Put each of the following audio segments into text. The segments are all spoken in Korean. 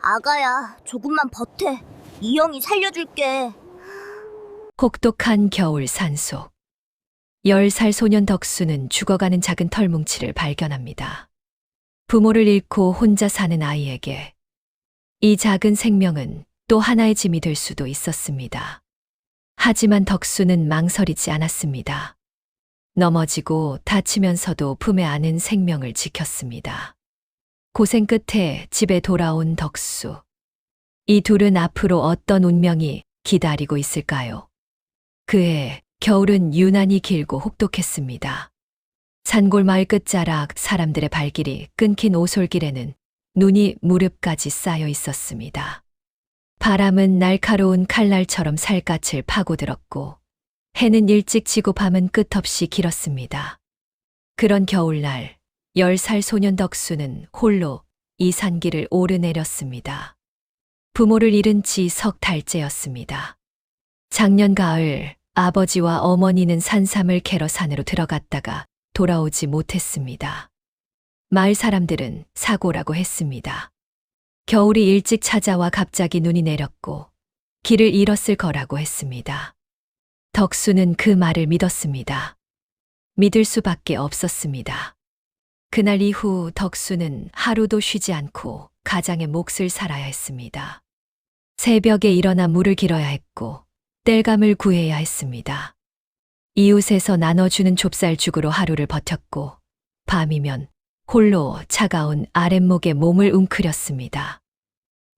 아가야, 조금만 버텨. 이 형이 살려줄게. 혹독한 겨울 산속. 10살 소년 덕수는 죽어가는 작은 털뭉치를 발견합니다. 부모를 잃고 혼자 사는 아이에게 이 작은 생명은 또 하나의 짐이 될 수도 있었습니다. 하지만 덕수는 망설이지 않았습니다. 넘어지고 다치면서도 품에 안은 생명을 지켰습니다. 고생 끝에 집에 돌아온 덕수. 이 둘은 앞으로 어떤 운명이 기다리고 있을까요? 그해 겨울은 유난히 길고 혹독했습니다. 산골 마을 끝자락 사람들의 발길이 끊긴 오솔길에는 눈이 무릎까지 쌓여 있었습니다. 바람은 날카로운 칼날처럼 살갗을 파고들었고 해는 일찍 지고 밤은 끝없이 길었습니다. 그런 겨울날 10살 소년 덕수는 홀로 이 산길을 오르내렸습니다. 부모를 잃은 지 석 달째였습니다. 작년 가을 아버지와 어머니는 산삼을 캐러 산으로 들어갔다가 돌아오지 못했습니다. 마을 사람들은 사고라고 했습니다. 겨울이 일찍 찾아와 갑자기 눈이 내렸고 길을 잃었을 거라고 했습니다. 덕수는 그 말을 믿었습니다. 믿을 수밖에 없었습니다. 그날 이후 덕수는 하루도 쉬지 않고 가장의 몫을 살아야 했습니다. 새벽에 일어나 물을 길어야 했고 땔감을 구해야 했습니다. 이웃에서 나눠주는 좁쌀죽으로 하루를 버텼고 밤이면 홀로 차가운 아랫목에 몸을 웅크렸습니다.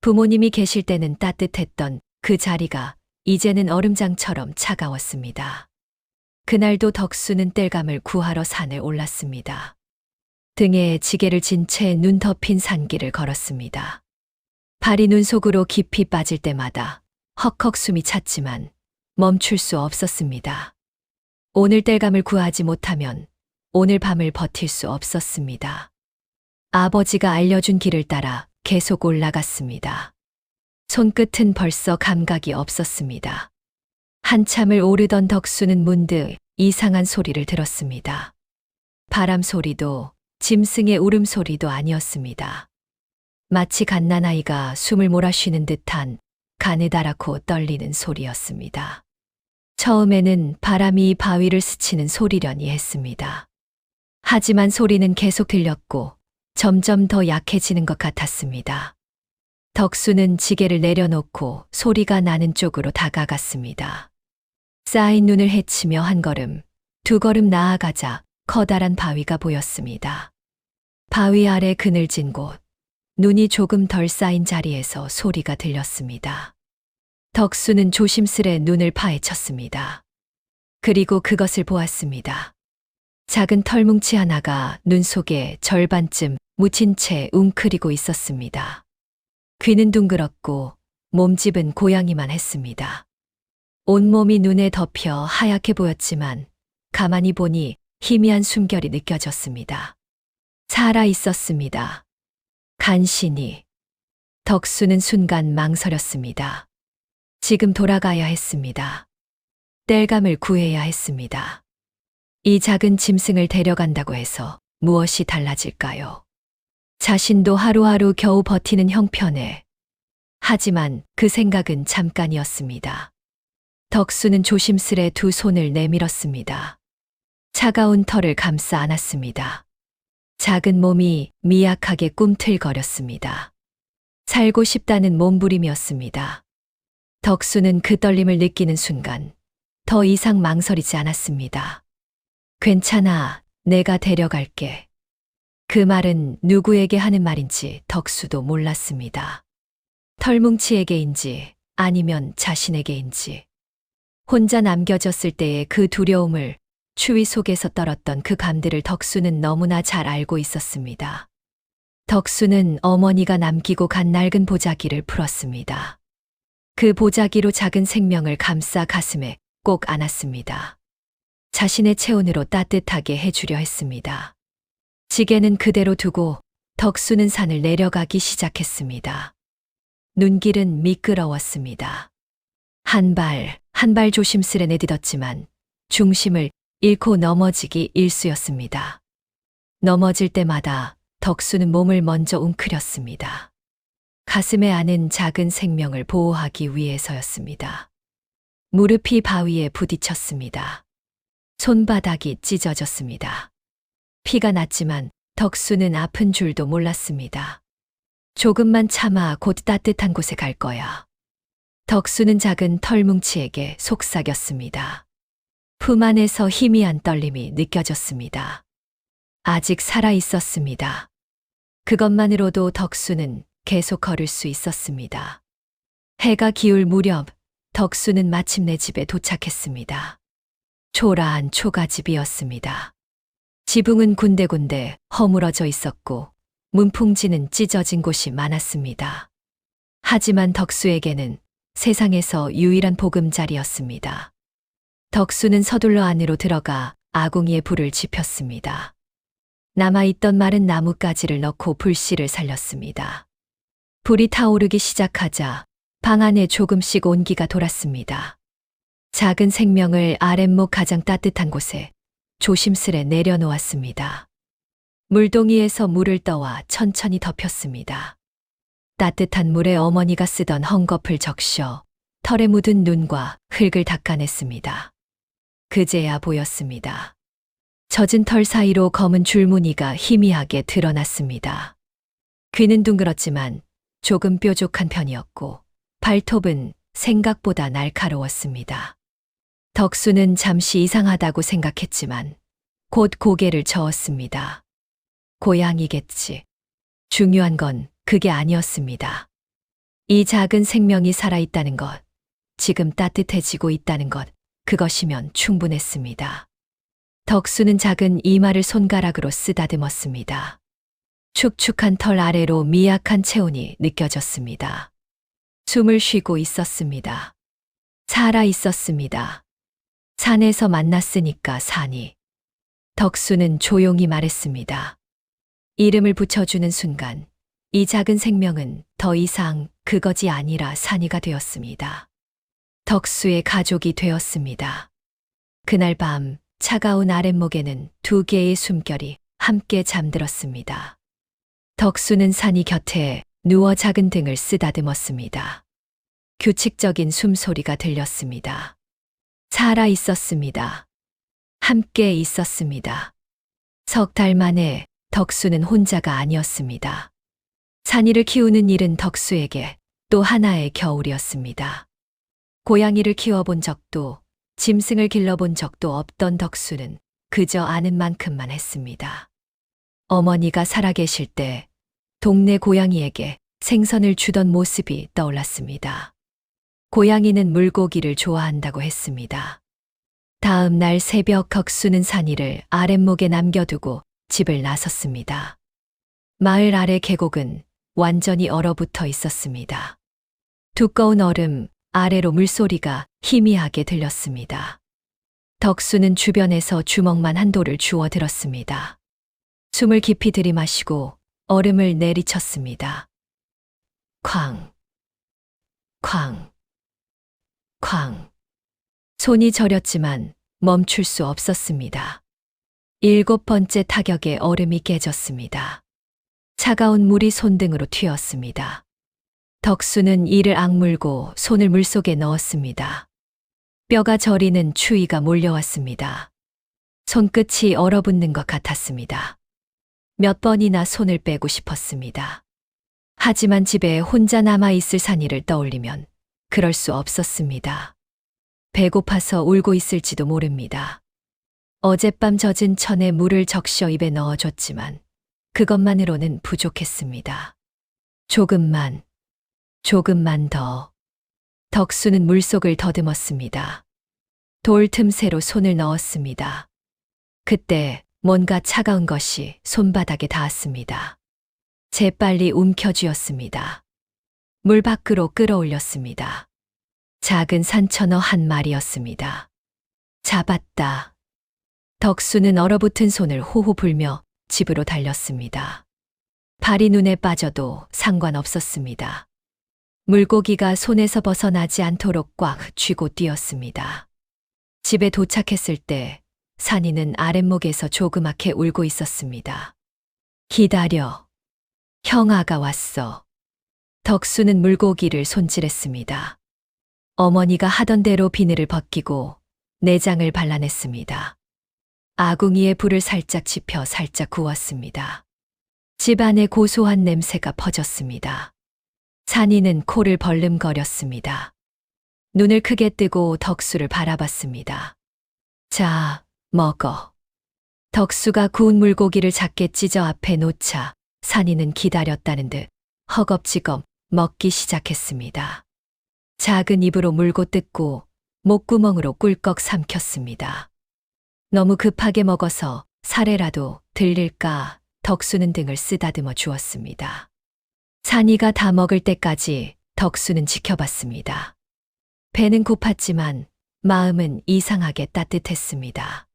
부모님이 계실 때는 따뜻했던 그 자리가 이제는 얼음장처럼 차가웠습니다. 그날도 덕수는 땔감을 구하러 산을 올랐습니다. 등에 지게를 진 채 눈 덮인 산길을 걸었습니다. 발이 눈 속으로 깊이 빠질 때마다 헉헉 숨이 찼지만 멈출 수 없었습니다. 오늘 땔감을 구하지 못하면 오늘 밤을 버틸 수 없었습니다. 아버지가 알려준 길을 따라 계속 올라갔습니다. 손끝은 벌써 감각이 없었습니다. 한참을 오르던 덕수는 문득 이상한 소리를 들었습니다. 바람 소리도 짐승의 울음소리도 아니었습니다. 마치 갓난아이가 숨을 몰아쉬는 듯한 가느다랗고 떨리는 소리였습니다. 처음에는 바람이 바위를 스치는 소리려니 했습니다. 하지만 소리는 계속 들렸고 점점 더 약해지는 것 같았습니다. 덕수는 지게를 내려놓고 소리가 나는 쪽으로 다가갔습니다. 쌓인 눈을 헤치며 한 걸음, 두 걸음 나아가자 커다란 바위가 보였습니다. 바위 아래 그늘진 곳, 눈이 조금 덜 쌓인 자리에서 소리가 들렸습니다. 덕수는 조심스레 눈을 파헤쳤습니다. 그리고 그것을 보았습니다. 작은 털뭉치 하나가 눈 속에 절반쯤 묻힌 채 웅크리고 있었습니다. 귀는 둥그렇고 몸집은 고양이만 했습니다. 온몸이 눈에 덮여 하얗게 보였지만 가만히 보니 희미한 숨결이 느껴졌습니다. 살아 있었습니다. 간신히. 덕수는 순간 망설였습니다. 지금 돌아가야 했습니다. 땔감을 구해야 했습니다. 이 작은 짐승을 데려간다고 해서 무엇이 달라질까요? 자신도 하루하루 겨우 버티는 형편에. 하지만 그 생각은 잠깐이었습니다. 덕수는 조심스레 두 손을 내밀었습니다. 차가운 털을 감싸 안았습니다. 작은 몸이 미약하게 꿈틀거렸습니다. 살고 싶다는 몸부림이었습니다. 덕수는 그 떨림을 느끼는 순간 더 이상 망설이지 않았습니다. 괜찮아, 내가 데려갈게. 그 말은 누구에게 하는 말인지 덕수도 몰랐습니다. 털뭉치에게인지 아니면 자신에게인지. 혼자 남겨졌을 때의 그 두려움을 추위 속에서 떨었던 그 감들을 덕수는 너무나 잘 알고 있었습니다. 덕수는 어머니가 남기고 간 낡은 보자기를 풀었습니다. 그 보자기로 작은 생명을 감싸 가슴에 꼭 안았습니다. 자신의 체온으로 따뜻하게 해주려 했습니다. 지게는 그대로 두고 덕수는 산을 내려가기 시작했습니다. 눈길은 미끄러웠습니다. 한 발 조심스레 내딛었지만 중심을 잃고 넘어지기 일쑤였습니다. 넘어질 때마다 덕수는 몸을 먼저 웅크렸습니다. 가슴에 아는 작은 생명을 보호하기 위해서였습니다. 무릎이 바위에 부딪혔습니다. 손바닥이 찢어졌습니다. 피가 났지만 덕수는 아픈 줄도 몰랐습니다. 조금만 참아 곧 따뜻한 곳에 갈 거야. 덕수는 작은 털뭉치에게 속삭였습니다. 품 안에서 희미한 떨림이 느껴졌습니다. 아직 살아 있었습니다. 그것만으로도 덕수는 계속 걸을 수 있었습니다. 해가 기울 무렵 덕수는 마침내 집에 도착했습니다. 초라한 초가집이었습니다. 지붕은 군데군데 허물어져 있었고 문풍지는 찢어진 곳이 많았습니다. 하지만 덕수에게는 세상에서 유일한 보금자리였습니다. 덕수는 서둘러 안으로 들어가 아궁이에 불을 지폈습니다. 남아있던 마른 나뭇가지를 넣고 불씨를 살렸습니다. 불이 타오르기 시작하자 방 안에 조금씩 온기가 돌았습니다. 작은 생명을 아랫목 가장 따뜻한 곳에 조심스레 내려놓았습니다. 물동이에서 물을 떠와 천천히 덮였습니다. 따뜻한 물에 어머니가 쓰던 헝겊을 적셔 털에 묻은 눈과 흙을 닦아냈습니다. 그제야 보였습니다. 젖은 털 사이로 검은 줄무늬가 희미하게 드러났습니다. 귀는 둥그렇지만 조금 뾰족한 편이었고 발톱은 생각보다 날카로웠습니다. 덕수는 잠시 이상하다고 생각했지만 곧 고개를 저었습니다. 고양이겠지. 중요한 건 그게 아니었습니다. 이 작은 생명이 살아있다는 것, 지금 따뜻해지고 있다는 것, 그것이면 충분했습니다. 덕수는 작은 이마를 손가락으로 쓰다듬었습니다. 축축한 털 아래로 미약한 체온이 느껴졌습니다. 숨을 쉬고 있었습니다. 살아 있었습니다. 산에서 만났으니까 사니. 덕수는 조용히 말했습니다. 이름을 붙여주는 순간 이 작은 생명은 더 이상 그것이 아니라 산이가 되었습니다. 덕수의 가족이 되었습니다. 그날 밤 차가운 아랫목에는 두 개의 숨결이 함께 잠들었습니다. 덕수는 산이 곁에 누워 작은 등을 쓰다듬었습니다. 규칙적인 숨소리가 들렸습니다. 살아 있었습니다. 함께 있었습니다. 석 달 만에 덕수는 혼자가 아니었습니다. 산이를 키우는 일은 덕수에게 또 하나의 겨울이었습니다. 고양이를 키워본 적도 짐승을 길러본 적도 없던 덕수는 그저 아는 만큼만 했습니다. 어머니가 살아계실 때 동네 고양이에게 생선을 주던 모습이 떠올랐습니다. 고양이는 물고기를 좋아한다고 했습니다. 다음 날 새벽 덕수는 산이를 아랫목에 남겨두고 집을 나섰습니다. 마을 아래 계곡은 완전히 얼어붙어 있었습니다. 두꺼운 얼음 아래로 물소리가 희미하게 들렸습니다. 덕수는 주변에서 주먹만 한 돌을 주워 들었습니다. 숨을 깊이 들이마시고 얼음을 내리쳤습니다. 쾅, 쾅, 쾅. 손이 저렸지만 멈출 수 없었습니다. 7번째 타격에 얼음이 깨졌습니다. 차가운 물이 손등으로 튀었습니다. 덕수는 이를 악물고 손을 물속에 넣었습니다. 뼈가 저리는 추위가 몰려왔습니다. 손끝이 얼어붙는 것 같았습니다. 몇 번이나 손을 빼고 싶었습니다. 하지만 집에 혼자 남아있을 산이를 떠올리면 그럴 수 없었습니다. 배고파서 울고 있을지도 모릅니다. 어젯밤 젖은 천에 물을 적셔 입에 넣어줬지만 그것만으로는 부족했습니다. 조금만 더. 덕수는 물속을 더듬었습니다. 돌 틈새로 손을 넣었습니다. 그때 뭔가 차가운 것이 손바닥에 닿았습니다. 재빨리 움켜쥐었습니다. 물 밖으로 끌어올렸습니다. 작은 산천어 한 마리였습니다. 잡았다. 덕수는 얼어붙은 손을 호호 불며 집으로 달렸습니다. 발이 눈에 빠져도 상관없었습니다. 물고기가 손에서 벗어나지 않도록 꽉 쥐고 뛰었습니다. 집에 도착했을 때 산이는 아랫목에서 조그맣게 울고 있었습니다. 기다려. 형아가 왔어. 덕수는 물고기를 손질했습니다. 어머니가 하던 대로 비늘을 벗기고 내장을 발라냈습니다. 아궁이에 불을 살짝 지펴 살짝 구웠습니다. 집안에 고소한 냄새가 퍼졌습니다. 산이는 코를 벌름거렸습니다. 눈을 크게 뜨고 덕수를 바라봤습니다. 자, 먹어. 덕수가 구운 물고기를 작게 찢어 앞에 놓자 산이는 기다렸다는 듯 허겁지겁 먹기 시작했습니다. 작은 입으로 물고 뜯고 목구멍으로 꿀꺽 삼켰습니다. 너무 급하게 먹어서 살에라도 들릴까 덕수는 등을 쓰다듬어 주었습니다. 산이가 다 먹을 때까지 덕수는 지켜봤습니다. 배는 고팠지만 마음은 이상하게 따뜻했습니다.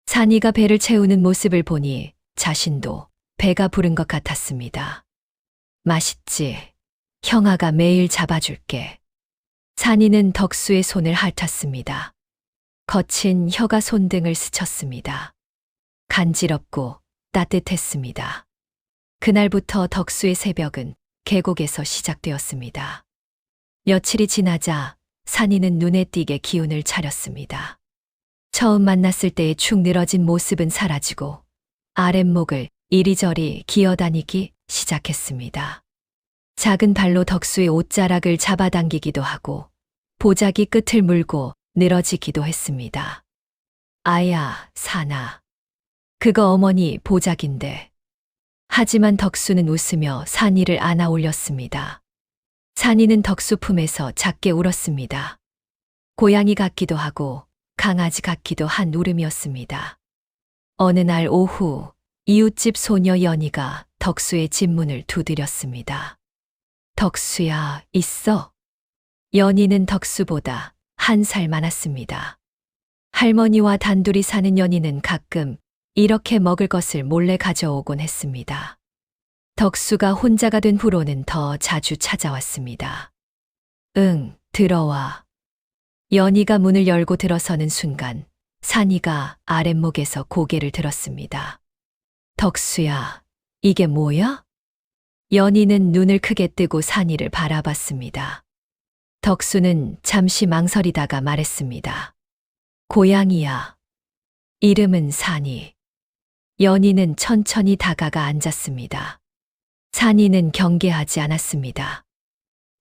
산이가 배를 채우는 모습을 보니 자신도 배가 부른 것 같았습니다. 맛있지? 형아가 매일 잡아줄게. 산이는 덕수의 손을 핥았습니다. 거친 혀가 손등을 스쳤습니다. 간지럽고 따뜻했습니다. 그날부터 덕수의 새벽은 계곡에서 시작되었습니다. 며칠이 지나자 산이는 눈에 띄게 기운을 차렸습니다. 처음 만났을 때의 축 늘어진 모습은 사라지고 아랫목을 이리저리 기어다니기 시작했습니다. 작은 발로 덕수의 옷자락을 잡아당기기도 하고 보자기 끝을 물고 늘어지기도 했습니다. 아야, 산아. 그거 어머니 보자기인데. 하지만 덕수는 웃으며 산이를 안아 올렸습니다. 산이는 덕수 품에서 작게 울었습니다. 고양이 같기도 하고 강아지 같기도 한 울음이었습니다. 어느 날 오후 이웃집 소녀 연희가 덕수의 집 문을 두드렸습니다. 덕수야, 있어? 연희는 덕수보다 1살 많았습니다. 할머니와 단둘이 사는 연희는 가끔 이렇게 먹을 것을 몰래 가져오곤 했습니다. 덕수가 혼자가 된 후로는 더 자주 찾아왔습니다. 응, 들어와. 연희가 문을 열고 들어서는 순간 산이가 아랫목에서 고개를 들었습니다. 덕수야, 이게 뭐야? 연희는 눈을 크게 뜨고 산이를 바라봤습니다. 덕수는 잠시 망설이다가 말했습니다. 고양이야. 이름은 산이. 연희는 천천히 다가가 앉았습니다. 산이는 경계하지 않았습니다.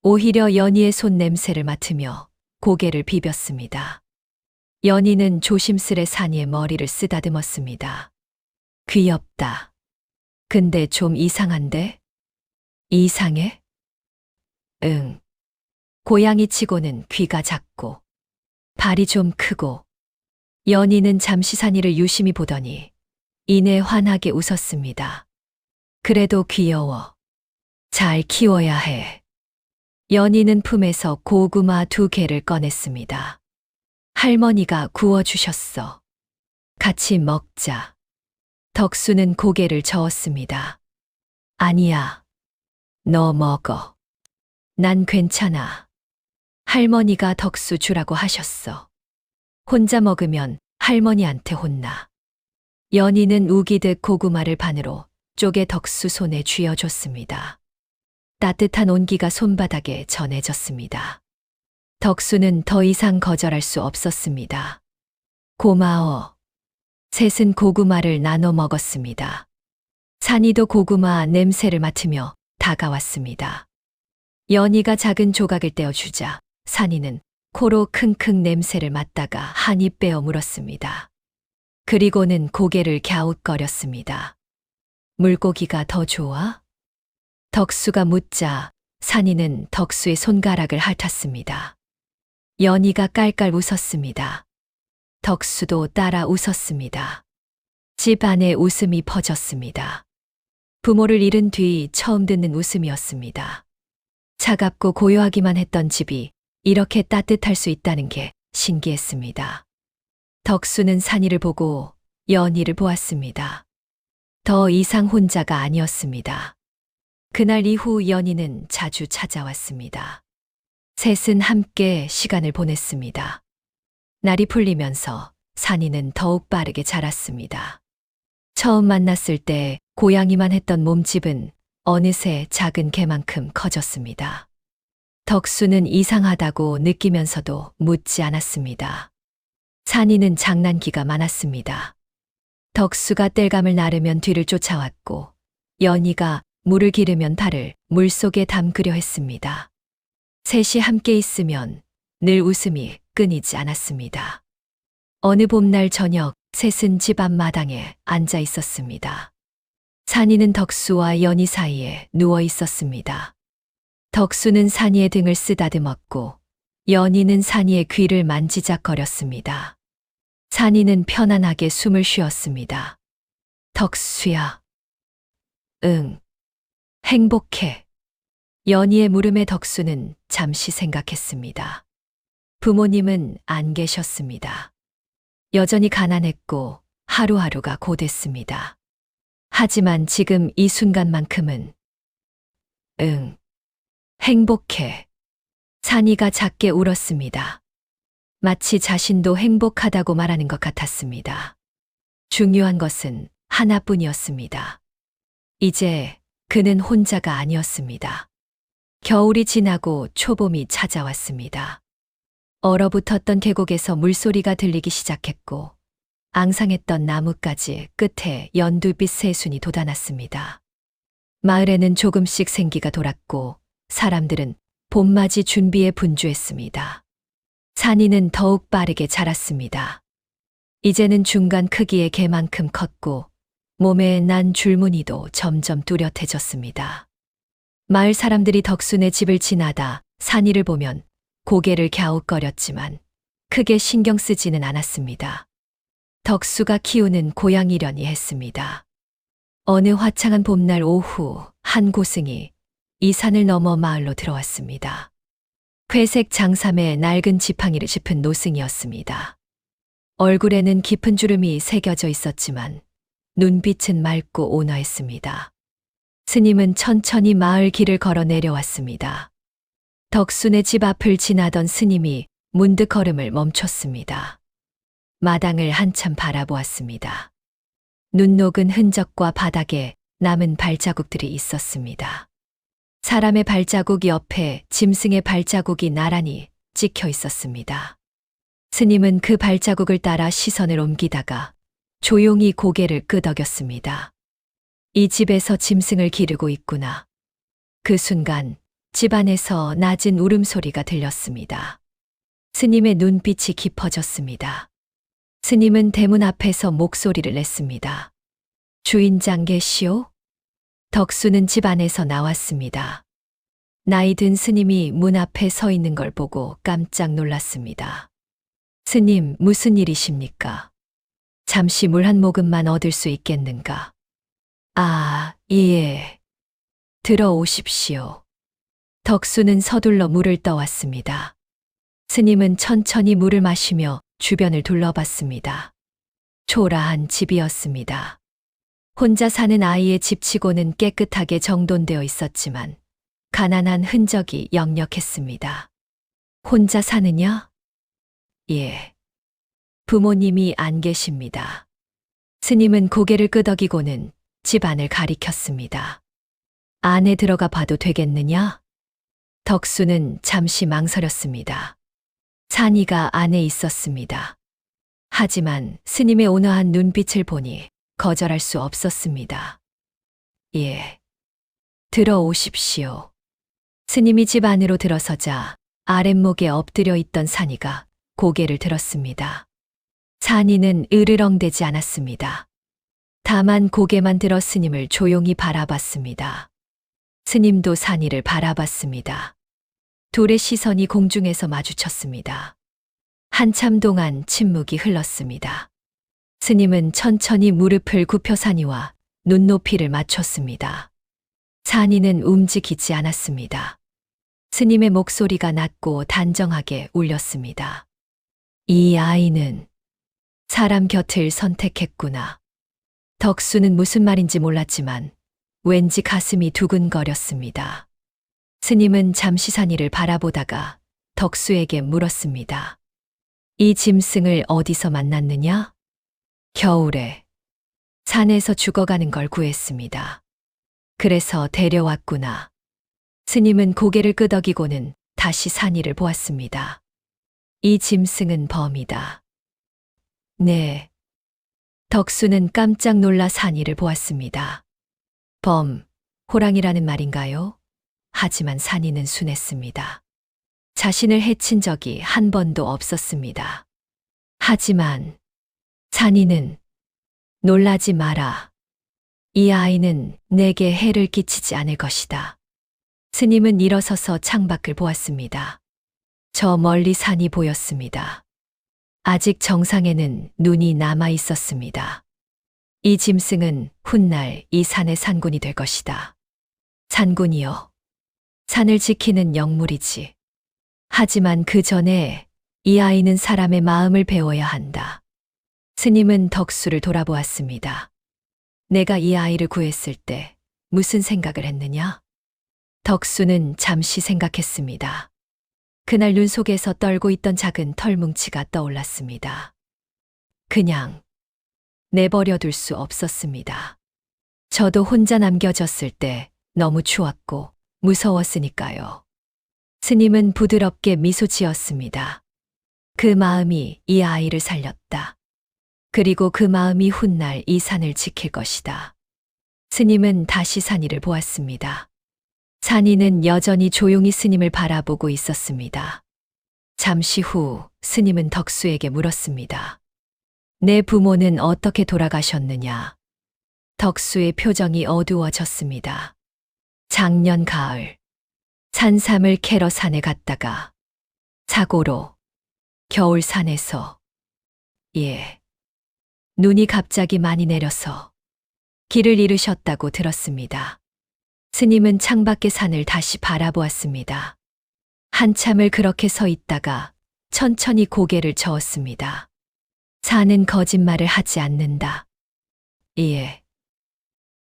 오히려 연희의 손 냄새를 맡으며 고개를 비볐습니다. 연희는 조심스레 산이의 머리를 쓰다듬었습니다. 귀엽다. 근데 좀 이상한데? 이상해? 응. 고양이치고는 귀가 작고 발이 좀 크고. 연희는 잠시 산이를 유심히 보더니 이내 환하게 웃었습니다. 그래도 귀여워. 잘 키워야 해. 연희는 품에서 고구마 2개를 꺼냈습니다. 할머니가 구워주셨어. 같이 먹자. 덕수는 고개를 저었습니다. 아니야. 너 먹어. 난 괜찮아. 할머니가 덕수 주라고 하셨어. 혼자 먹으면 할머니한테 혼나. 연희는 우기듯 고구마를 반으로 쪼개 덕수 손에 쥐어줬습니다. 따뜻한 온기가 손바닥에 전해졌습니다. 덕수는 더 이상 거절할 수 없었습니다. 고마워. 셋은 고구마를 나눠 먹었습니다. 산이도 고구마 냄새를 맡으며 다가왔습니다. 연희가 작은 조각을 떼어주자 산이는 코로 킁킁 냄새를 맡다가 한 입 빼어 물었습니다. 그리고는 고개를 갸웃거렸습니다. 물고기가 더 좋아? 덕수가 묻자 산이는 덕수의 손가락을 핥았습니다. 연희가 깔깔 웃었습니다. 덕수도 따라 웃었습니다. 집 안에 웃음이 퍼졌습니다. 부모를 잃은 뒤 처음 듣는 웃음이었습니다. 차갑고 고요하기만 했던 집이 이렇게 따뜻할 수 있다는 게 신기했습니다. 덕수는 산이를 보고 연희를 보았습니다. 더 이상 혼자가 아니었습니다. 그날 이후 연희는 자주 찾아왔습니다. 셋은 함께 시간을 보냈습니다. 날이 풀리면서 산이는 더욱 빠르게 자랐습니다. 처음 만났을 때 고양이만 했던 몸집은 어느새 작은 개만큼 커졌습니다. 덕수는 이상하다고 느끼면서도 묻지 않았습니다. 산이는 장난기가 많았습니다. 덕수가 땔감을 나르면 뒤를 쫓아왔고 연희가 물을 기르면 발을 물속에 담그려 했습니다. 셋이 함께 있으면 늘 웃음이 끊이지 않았습니다. 어느 봄날 저녁 셋은 집 앞마당에 앉아 있었습니다. 산이는 덕수와 연희 사이에 누워 있었습니다. 덕수는 산이의 등을 쓰다듬었고 연희는 산이의 귀를 만지작거렸습니다. 산이는 편안하게 숨을 쉬었습니다. 덕수야. 응. 행복해. 연희의 물음에 덕수는 잠시 생각했습니다. 부모님은 안 계셨습니다. 여전히 가난했고 하루하루가 고됐습니다. 하지만 지금 이 순간만큼은 응. 행복해. 산이가 작게 울었습니다. 마치 자신도 행복하다고 말하는 것 같았습니다. 중요한 것은 하나뿐이었습니다. 이제 그는 혼자가 아니었습니다. 겨울이 지나고 초봄이 찾아왔습니다. 얼어붙었던 계곡에서 물소리가 들리기 시작했고 앙상했던 나뭇가지 끝에 연두빛 새순이 돋아났습니다. 마을에는 조금씩 생기가 돌았고 사람들은 봄맞이 준비에 분주했습니다. 산이는 더욱 빠르게 자랐습니다. 이제는 중간 크기의 개만큼 컸고 몸에 난 줄무늬도 점점 뚜렷해졌습니다. 마을 사람들이 덕순의 집을 지나다 산이를 보면 고개를 갸웃거렸지만 크게 신경 쓰지는 않았습니다. 덕수가 키우는 고양이려니 했습니다. 어느 화창한 봄날 오후 한 고승이 이 산을 넘어 마을로 들어왔습니다. 회색 장삼에 낡은 지팡이를 짚은 노승이었습니다. 얼굴에는 깊은 주름이 새겨져 있었지만 눈빛은 맑고 온화했습니다. 스님은 천천히 마을 길을 걸어 내려왔습니다. 덕순의 집 앞을 지나던 스님이 문득 걸음을 멈췄습니다. 마당을 한참 바라보았습니다. 눈 녹은 흔적과 바닥에 남은 발자국들이 있었습니다. 사람의 발자국 옆에 짐승의 발자국이 나란히 찍혀 있었습니다. 스님은 그 발자국을 따라 시선을 옮기다가 조용히 고개를 끄덕였습니다. 이 집에서 짐승을 기르고 있구나. 그 순간 집 안에서 낮은 울음소리가 들렸습니다. 스님의 눈빛이 깊어졌습니다. 스님은 대문 앞에서 목소리를 냈습니다. 주인장 계시오? 덕수는 집 안에서 나왔습니다. 나이 든 스님이 문 앞에 서 있는 걸 보고 깜짝 놀랐습니다. 스님, 무슨 일이십니까? 잠시 물 한 모금만 얻을 수 있겠는가? 아, 예. 들어오십시오. 덕수는 서둘러 물을 떠왔습니다. 스님은 천천히 물을 마시며 주변을 둘러봤습니다. 초라한 집이었습니다. 혼자 사는 아이의 집치고는 깨끗하게 정돈되어 있었지만 가난한 흔적이 역력했습니다. 혼자 사느냐? 예. 부모님이 안 계십니다. 스님은 고개를 끄덕이고는 집 안을 가리켰습니다. 안에 들어가 봐도 되겠느냐? 덕수는 잠시 망설였습니다. 산이가 안에 있었습니다. 하지만 스님의 온화한 눈빛을 보니 거절할 수 없었습니다. 예. 들어오십시오. 스님이 집 안으로 들어서자 아랫목에 엎드려 있던 산이가 고개를 들었습니다. 산이는 으르렁대지 않았습니다. 다만 고개만 들어 스님을 조용히 바라봤습니다. 스님도 산이를 바라봤습니다. 둘의 시선이 공중에서 마주쳤습니다. 한참 동안 침묵이 흘렀습니다. 스님은 천천히 무릎을 굽혀 산이와 눈높이를 맞췄습니다. 산이는 움직이지 않았습니다. 스님의 목소리가 낮고 단정하게 울렸습니다. 이 아이는 사람 곁을 선택했구나. 덕수는 무슨 말인지 몰랐지만 왠지 가슴이 두근거렸습니다. 스님은 잠시 산이를 바라보다가 덕수에게 물었습니다. 이 짐승을 어디서 만났느냐? 겨울에 산에서 죽어가는 걸 구했습니다. 그래서 데려왔구나. 스님은 고개를 끄덕이고는 다시 산이를 보았습니다. 이 짐승은 범이다. 네. 덕수는 깜짝 놀라 산이를 보았습니다. 범, 호랑이라는 말인가요? 하지만 산이는 순했습니다. 자신을 해친 적이 한 번도 없었습니다. 하지만 산이는 놀라지 마라. 이 아이는 내게 해를 끼치지 않을 것이다. 스님은 일어서서 창밖을 보았습니다. 저 멀리 산이 보였습니다. 아직 정상에는 눈이 남아 있었습니다. 이 짐승은 훗날 이 산의 산군이 될 것이다. 산군이여. 산을 지키는 영물이지. 하지만 그 전에 이 아이는 사람의 마음을 배워야 한다. 스님은 덕수를 돌아보았습니다. 내가 이 아이를 구했을 때 무슨 생각을 했느냐? 덕수는 잠시 생각했습니다. 그날 눈 속에서 떨고 있던 작은 털뭉치가 떠올랐습니다. 그냥 내버려 둘 수 없었습니다. 저도 혼자 남겨졌을 때 너무 추웠고 무서웠으니까요. 스님은 부드럽게 미소 지었습니다. 그 마음이 이 아이를 살렸다. 그리고 그 마음이 훗날 이 산을 지킬 것이다. 스님은 다시 산이를 보았습니다. 산이는 여전히 조용히 스님을 바라보고 있었습니다. 잠시 후 스님은 덕수에게 물었습니다. 내 부모는 어떻게 돌아가셨느냐? 덕수의 표정이 어두워졌습니다. 작년 가을, 산삼을 캐러 산에 갔다가 사고로 겨울 산에서 눈이 갑자기 많이 내려서 길을 잃으셨다고 들었습니다. 스님은 창밖의 산을 다시 바라보았습니다. 한참을 그렇게 서 있다가 천천히 고개를 저었습니다. 산은 거짓말을 하지 않는다.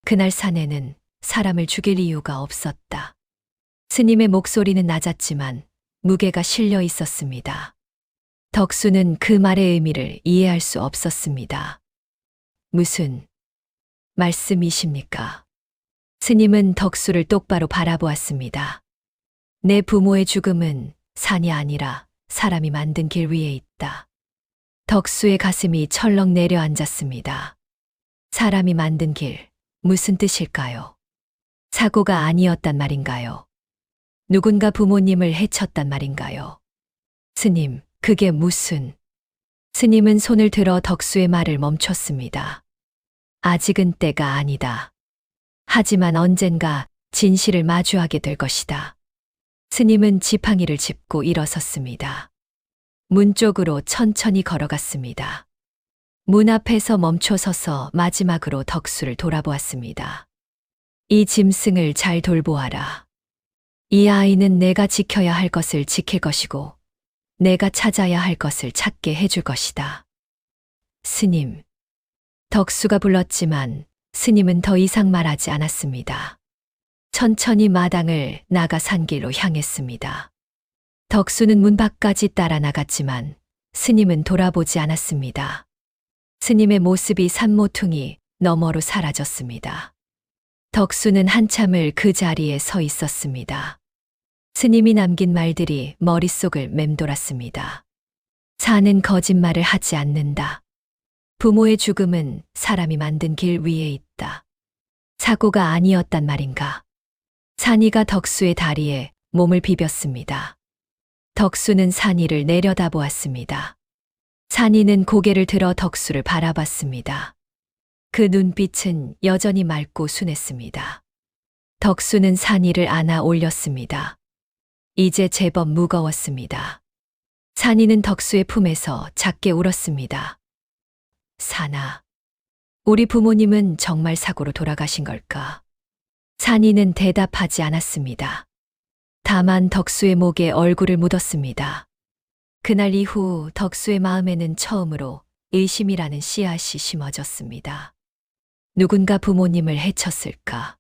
그날 산에는 사람을 죽일 이유가 없었다. 스님의 목소리는 낮았지만 무게가 실려 있었습니다. 덕수는 그 말의 의미를 이해할 수 없었습니다. 무슨 말씀이십니까? 스님은 덕수를 똑바로 바라보았습니다. 내 부모의 죽음은 산이 아니라 사람이 만든 길 위에 있다. 덕수의 가슴이 철렁 내려앉았습니다. 사람이 만든 길, 무슨 뜻일까요? 사고가 아니었단 말인가요? 누군가 부모님을 해쳤단 말인가요? 스님, 그게 무슨... 스님은 손을 들어 덕수의 말을 멈췄습니다. 아직은 때가 아니다. 하지만 언젠가 진실을 마주하게 될 것이다. 스님은 지팡이를 짚고 일어섰습니다. 문 쪽으로 천천히 걸어갔습니다. 문 앞에서 멈춰서서 마지막으로 덕수를 돌아보았습니다. 이 짐승을 잘 돌보아라. 이 아이는 내가 지켜야 할 것을 지킬 것이고 내가 찾아야 할 것을 찾게 해줄 것이다. 스님. 덕수가 불렀지만 스님은 더 이상 말하지 않았습니다. 천천히 마당을 나가 산길로 향했습니다. 덕수는 문 밖까지 따라 나갔지만 스님은 돌아보지 않았습니다. 스님의 모습이 산모퉁이 너머로 사라졌습니다. 덕수는 한참을 그 자리에 서 있었습니다. 스님이 남긴 말들이 머릿속을 맴돌았습니다. 산은 거짓말을 하지 않는다. 부모의 죽음은 사람이 만든 길 위에 있다. 사고가 아니었단 말인가. 산이가 덕수의 다리에 몸을 비볐습니다. 덕수는 산이를 내려다보았습니다. 산이는 고개를 들어 덕수를 바라봤습니다. 그 눈빛은 여전히 맑고 순했습니다. 덕수는 산이를 안아 올렸습니다. 이제 제법 무거웠습니다. 산이는 덕수의 품에서 작게 울었습니다. 산아, 우리 부모님은 정말 사고로 돌아가신 걸까? 산이는 대답하지 않았습니다. 다만 덕수의 목에 얼굴을 묻었습니다. 그날 이후 덕수의 마음에는 처음으로 의심이라는 씨앗이 심어졌습니다. 누군가 부모님을 해쳤을까?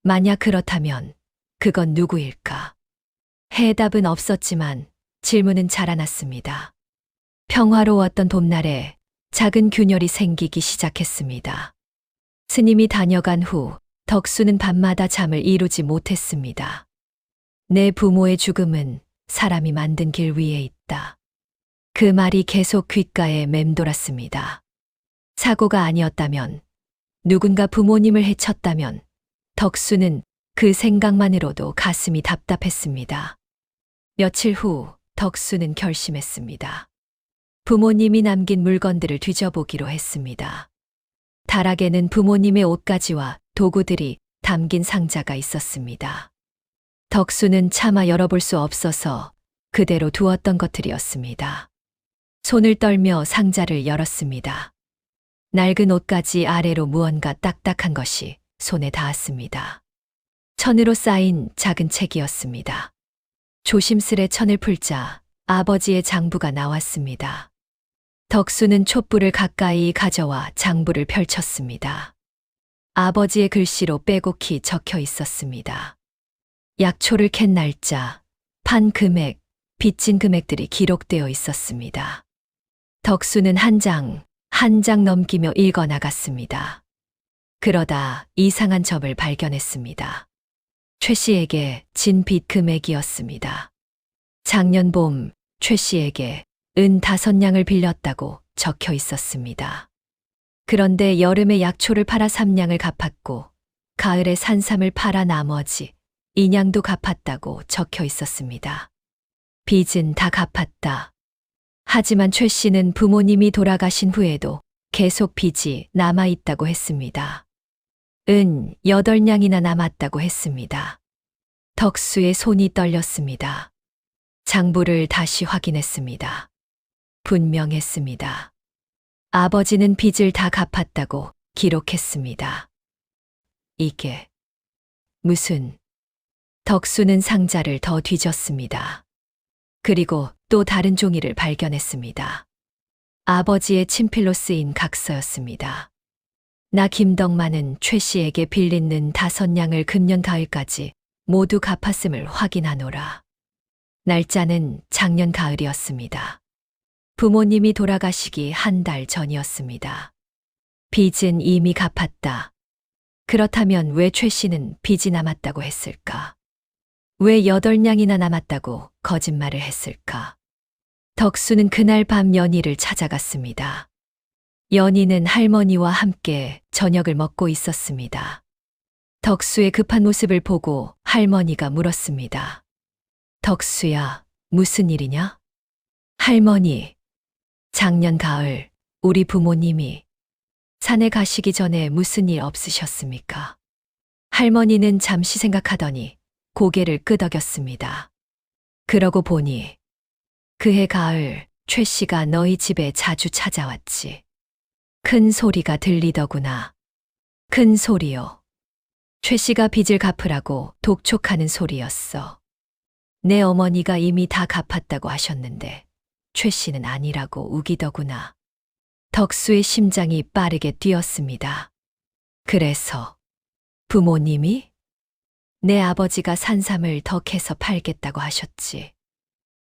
만약 그렇다면 그건 누구일까? 해답은 없었지만 질문은 자라났습니다. 평화로웠던 봄날에 작은 균열이 생기기 시작했습니다. 스님이 다녀간 후 덕수는 밤마다 잠을 이루지 못했습니다. 내 부모의 죽음은 사람이 만든 길 위에 있다. 그 말이 계속 귓가에 맴돌았습니다. 사고가 아니었다면, 누군가 부모님을 해쳤다면, 덕수는 그 생각만으로도 가슴이 답답했습니다. 며칠 후 덕수는 결심했습니다. 부모님이 남긴 물건들을 뒤져보기로 했습니다. 다락에는 부모님의 옷가지와 도구들이 담긴 상자가 있었습니다. 덕수는 차마 열어볼 수 없어서 그대로 두었던 것들이었습니다. 손을 떨며 상자를 열었습니다. 낡은 옷가지 아래로 무언가 딱딱한 것이 손에 닿았습니다. 천으로 쌓인 작은 책이었습니다. 조심스레 천을 풀자 아버지의 장부가 나왔습니다. 덕수는 촛불을 가까이 가져와 장부를 펼쳤습니다. 아버지의 글씨로 빼곡히 적혀 있었습니다. 약초를 캔 날짜, 판 금액, 빚진 금액들이 기록되어 있었습니다. 덕수는 한 장 넘기며 읽어 나갔습니다. 그러다 이상한 점을 발견했습니다. 최 씨에게 진 빚 금액이었습니다. 작년 봄 최 씨에게 은 5냥을 빌렸다고 적혀 있었습니다. 그런데 여름에 약초를 팔아 3냥을 갚았고 가을에 산삼을 팔아 나머지 2냥도 갚았다고 적혀 있었습니다. 빚은 다 갚았다. 하지만 최 씨는 부모님이 돌아가신 후에도 계속 빚이 남아있다고 했습니다. 은 8냥이나 남았다고 했습니다. 덕수의 손이 떨렸습니다. 장부를 다시 확인했습니다. 분명했습니다. 아버지는 빚을 다 갚았다고 기록했습니다. 이게 무슨... 덕수는 상자를 더 뒤졌습니다. 그리고 또 다른 종이를 발견했습니다. 아버지의 친필로 쓰인 각서였습니다. 나 김덕만은 최 씨에게 빌린 는 5냥을 금년 가을까지 모두 갚았음을 확인하노라. 날짜는 작년 가을이었습니다. 부모님이 돌아가시기 한 달 전이었습니다. 빚은 이미 갚았다. 그렇다면 왜 최 씨는 빚이 남았다고 했을까? 왜 8냥이나 남았다고 거짓말을 했을까? 덕수는 그날 밤 연희를 찾아갔습니다. 연희는 할머니와 함께 저녁을 먹고 있었습니다. 덕수의 급한 모습을 보고 할머니가 물었습니다. 덕수야, 무슨 일이냐? 할머니, 작년 가을 우리 부모님이 산에 가시기 전에 무슨 일 없으셨습니까? 할머니는 잠시 생각하더니 고개를 끄덕였습니다. 그러고 보니 그해 가을 최 씨가 너희 집에 자주 찾아왔지. 큰 소리가 들리더구나. 큰 소리요. 최 씨가 빚을 갚으라고 독촉하는 소리였어. 내 어머니가 이미 다 갚았다고 하셨는데 최 씨는 아니라고 우기더구나. 덕수의 심장이 빠르게 뛰었습니다. 그래서 부모님이? 내 아버지가 산삼을 더 캐서 팔겠다고 하셨지.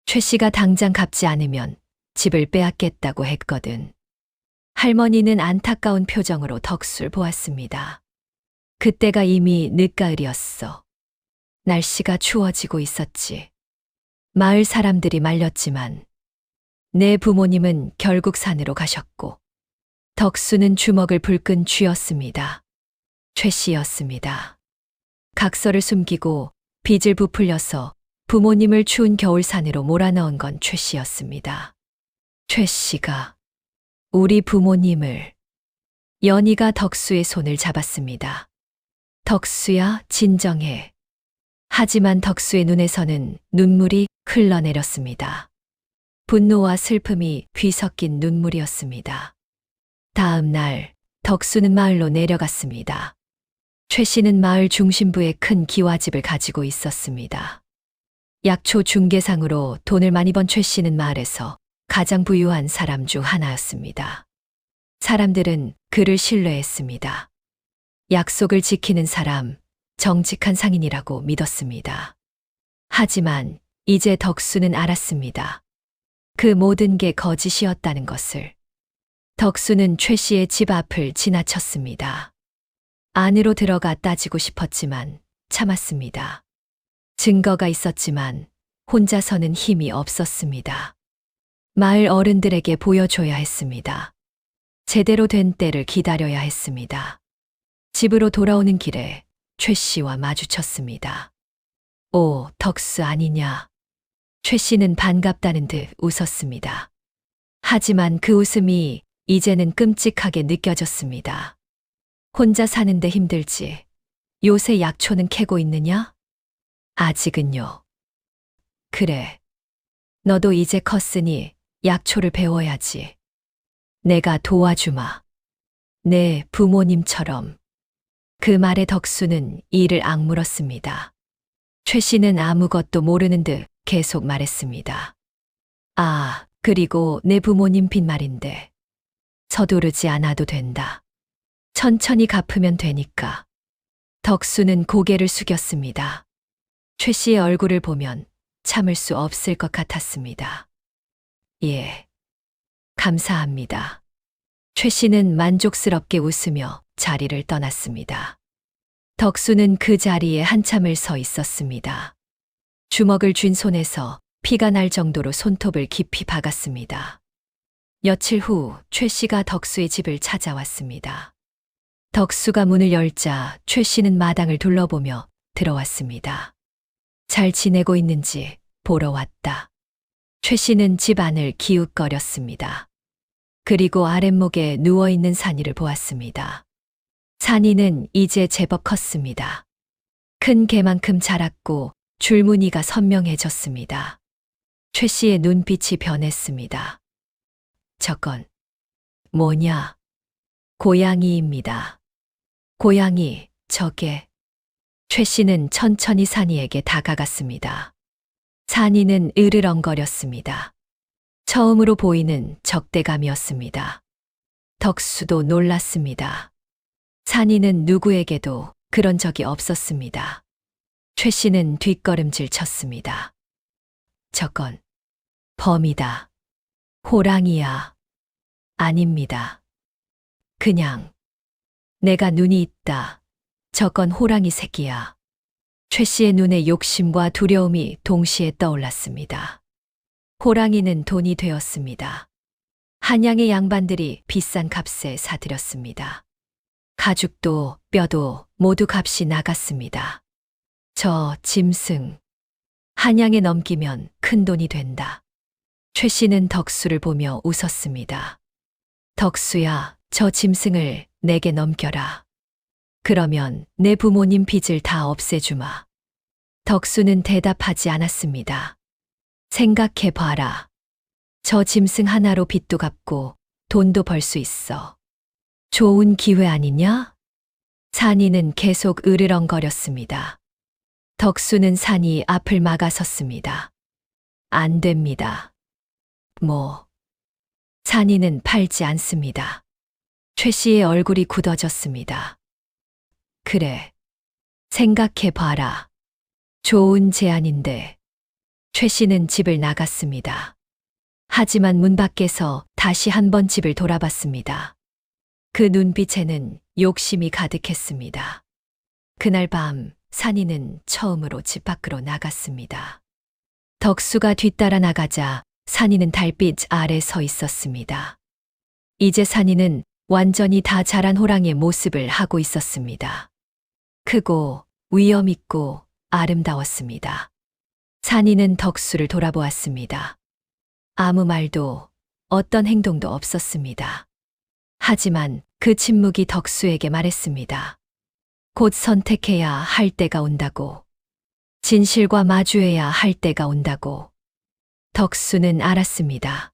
최 씨가 당장 갚지 않으면 집을 빼앗겠다고 했거든. 할머니는 안타까운 표정으로 덕수를 보았습니다. 그때가 이미 늦가을이었어. 날씨가 추워지고 있었지. 마을 사람들이 말렸지만 내 부모님은 결국 산으로 가셨고 덕수는 주먹을 불끈 쥐었습니다. 최 씨였습니다. 각서를 숨기고 빚을 부풀려서 부모님을 추운 겨울산으로 몰아넣은 건 최 씨였습니다. 최 씨가 우리 부모님을... 연희가 덕수의 손을 잡았습니다. 덕수야, 진정해. 하지만 덕수의 눈에서는 눈물이 흘러내렸습니다. 분노와 슬픔이 뒤섞인 눈물이었습니다. 다음 날 덕수는 마을로 내려갔습니다. 최 씨는 마을 중심부에 큰 기와집을 가지고 있었습니다. 약초 중개상으로 돈을 많이 번 최 씨는 마을에서 가장 부유한 사람 중 하나였습니다. 사람들은 그를 신뢰했습니다. 약속을 지키는 사람, 정직한 상인이라고 믿었습니다. 하지만 이제 덕수는 알았습니다. 그 모든 게 거짓이었다는 것을. 덕수는 최 씨의 집 앞을 지나쳤습니다. 안으로 들어가 따지고 싶었지만 참았습니다. 증거가 있었지만 혼자서는 힘이 없었습니다. 마을 어른들에게 보여줘야 했습니다. 제대로 된 때를 기다려야 했습니다. 집으로 돌아오는 길에 최 씨와 마주쳤습니다. 오, 덕수 아니냐. 최 씨는 반갑다는 듯 웃었습니다. 하지만 그 웃음이 이제는 끔찍하게 느껴졌습니다. 혼자 사는데 힘들지. 요새 약초는 캐고 있느냐? 아직은요. 그래. 너도 이제 컸으니 약초를 배워야지. 내가 도와주마. 내 부모님처럼. 그 말에 덕수는 이를 악물었습니다. 최 씨는 아무것도 모르는 듯 계속 말했습니다. 아, 그리고 내 부모님 빈말인데. 서두르지 않아도 된다. 천천히 갚으면 되니까. 덕수는 고개를 숙였습니다. 최 씨의 얼굴을 보면 참을 수 없을 것 같았습니다. 예. 감사합니다. 최 씨는 만족스럽게 웃으며 자리를 떠났습니다. 덕수는 그 자리에 한참을 서 있었습니다. 주먹을 쥔 손에서 피가 날 정도로 손톱을 깊이 박았습니다. 며칠 후 최 씨가 덕수의 집을 찾아왔습니다. 덕수가 문을 열자 최 씨는 마당을 둘러보며 들어왔습니다. 잘 지내고 있는지 보러 왔다. 최 씨는 집 안을 기웃거렸습니다. 그리고 아랫목에 누워있는 산이를 보았습니다. 산이는 이제 제법 컸습니다. 큰 개만큼 자랐고 줄무늬가 선명해졌습니다. 최 씨의 눈빛이 변했습니다. 저건 뭐냐? 고양이입니다. 고양이, 저게. 최 씨는 천천히 산이에게 다가갔습니다. 산이는 으르렁거렸습니다. 처음으로 보이는 적대감이었습니다. 덕수도 놀랐습니다. 산이는 누구에게도 그런 적이 없었습니다. 최 씨는 뒷걸음질 쳤습니다. 저건 범이다. 호랑이야. 아닙니다. 그냥 내가 눈이 있다. 저건 호랑이 새끼야. 최 씨의 눈에 욕심과 두려움이 동시에 떠올랐습니다. 호랑이는 돈이 되었습니다. 한양의 양반들이 비싼 값에 사들였습니다. 가죽도 뼈도 모두 값이 나갔습니다. 저 짐승. 한양에 넘기면 큰 돈이 된다. 최 씨는 덕수를 보며 웃었습니다. 덕수야, 저 짐승을 내게 넘겨라. 그러면 내 부모님 빚을 다 없애주마. 덕수는 대답하지 않았습니다. 생각해 봐라. 저 짐승 하나로 빚도 갚고 돈도 벌 수 있어. 좋은 기회 아니냐? 산이는 계속 으르렁거렸습니다. 덕수는 산이 앞을 막아섰습니다. 안 됩니다. 뭐. 산이는 팔지 않습니다. 최 씨의 얼굴이 굳어졌습니다. 그래. 생각해 봐라. 좋은 제안인데. 최 씨는 집을 나갔습니다. 하지만 문 밖에서 다시 한번 집을 돌아봤습니다. 그 눈빛에는 욕심이 가득했습니다. 그날 밤 산이는 처음으로 집 밖으로 나갔습니다. 덕수가 뒤따라 나가자 산이는 달빛 아래 서 있었습니다. 이제 산이는 완전히 다 자란 호랑이의 모습을 하고 있었습니다. 크고 위험 있고 아름다웠습니다. 산이는 덕수를 돌아보았습니다. 아무 말도 어떤 행동도 없었습니다. 하지만 그 침묵이 덕수에게 말했습니다. 곧 선택해야 할 때가 온다고. 진실과 마주해야 할 때가 온다고. 덕수는 알았습니다.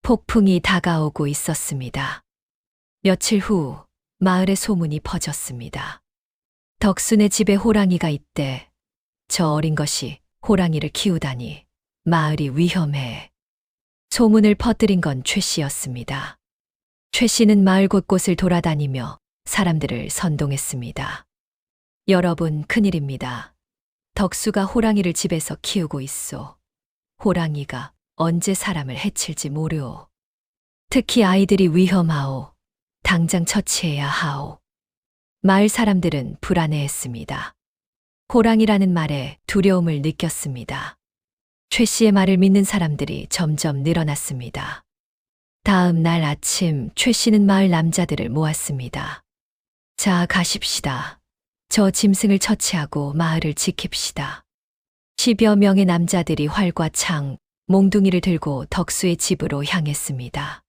폭풍이 다가오고 있었습니다. 며칠 후 마을에 소문이 퍼졌습니다. 덕수네 집에 호랑이가 있대. 저 어린 것이 호랑이를 키우다니. 마을이 위험해. 소문을 퍼뜨린 건 최 씨였습니다. 최 씨는 마을 곳곳을 돌아다니며 사람들을 선동했습니다. 여러분, 큰일입니다. 덕수가 호랑이를 집에서 키우고 있소. 호랑이가 언제 사람을 해칠지 모르오. 특히 아이들이 위험하오. 당장 처치해야 하오. 마을 사람들은 불안해했습니다. 호랑이라는 말에 두려움을 느꼈습니다. 최 씨의 말을 믿는 사람들이 점점 늘어났습니다. 다음 날 아침 최 씨는 마을 남자들을 모았습니다. 자, 가십시다. 저 짐승을 처치하고 마을을 지킵시다. 10여 명의 남자들이 활과 창, 몽둥이를 들고 덕수의 집으로 향했습니다.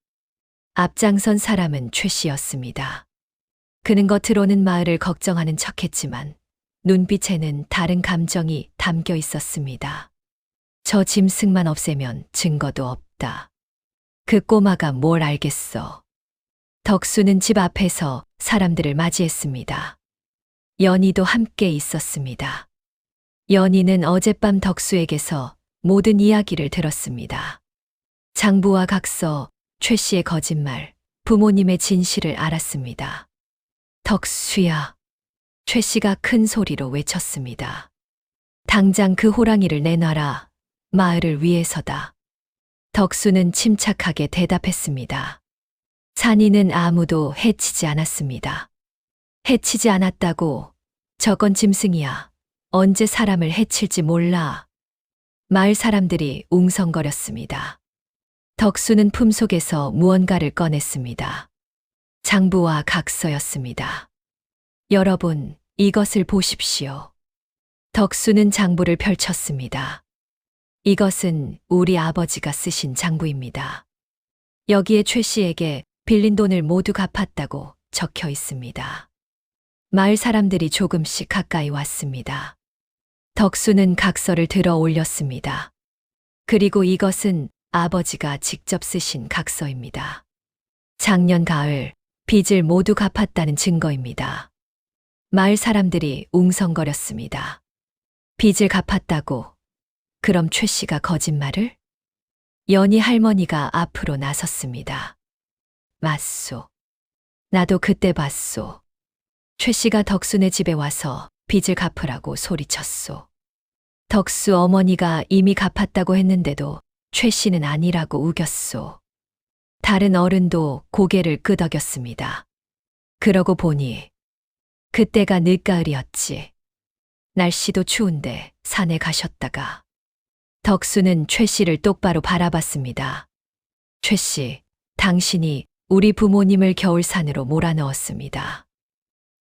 앞장선 사람은 최 씨였습니다. 그는 겉으로는 마을을 걱정하는 척했지만 눈빛에는 다른 감정이 담겨 있었습니다. 저 짐승만 없애면 증거도 없다. 그 꼬마가 뭘 알겠어. 덕수는 집 앞에서 사람들을 맞이했습니다. 연희도 함께 있었습니다. 연희는 어젯밤 덕수에게서 모든 이야기를 들었습니다. 장부와 각서, 최 씨의 거짓말, 부모님의 진실을 알았습니다. 덕수야. 최 씨가 큰 소리로 외쳤습니다. 당장 그 호랑이를 내놔라. 마을을 위해서다. 덕수는 침착하게 대답했습니다. 산이는 아무도 해치지 않았습니다. 해치지 않았다고? 저건 짐승이야. 언제 사람을 해칠지 몰라. 마을 사람들이 웅성거렸습니다. 덕수는 품속에서 무언가를 꺼냈습니다. 장부와 각서였습니다. 여러분, 이것을 보십시오. 덕수는 장부를 펼쳤습니다. 이것은 우리 아버지가 쓰신 장부입니다. 여기에 최 씨에게 빌린 돈을 모두 갚았다고 적혀 있습니다. 마을 사람들이 조금씩 가까이 왔습니다. 덕수는 각서를 들어 올렸습니다. 그리고 이것은 아버지가 직접 쓰신 각서입니다. 작년 가을 빚을 모두 갚았다는 증거입니다. 마을 사람들이 웅성거렸습니다. 빚을 갚았다고? 그럼 최 씨가 거짓말을? 연희 할머니가 앞으로 나섰습니다. 맞소. 나도 그때 봤소. 최 씨가 덕수네 집에 와서 빚을 갚으라고 소리쳤소. 덕수 어머니가 이미 갚았다고 했는데도 최 씨는 아니라고 우겼소. 다른 어른도 고개를 끄덕였습니다. 그러고 보니 그때가 늦가을이었지. 날씨도 추운데 산에 가셨다가. 덕수는 최 씨를 똑바로 바라봤습니다. 최 씨, 당신이 우리 부모님을 겨울산으로 몰아넣었습니다.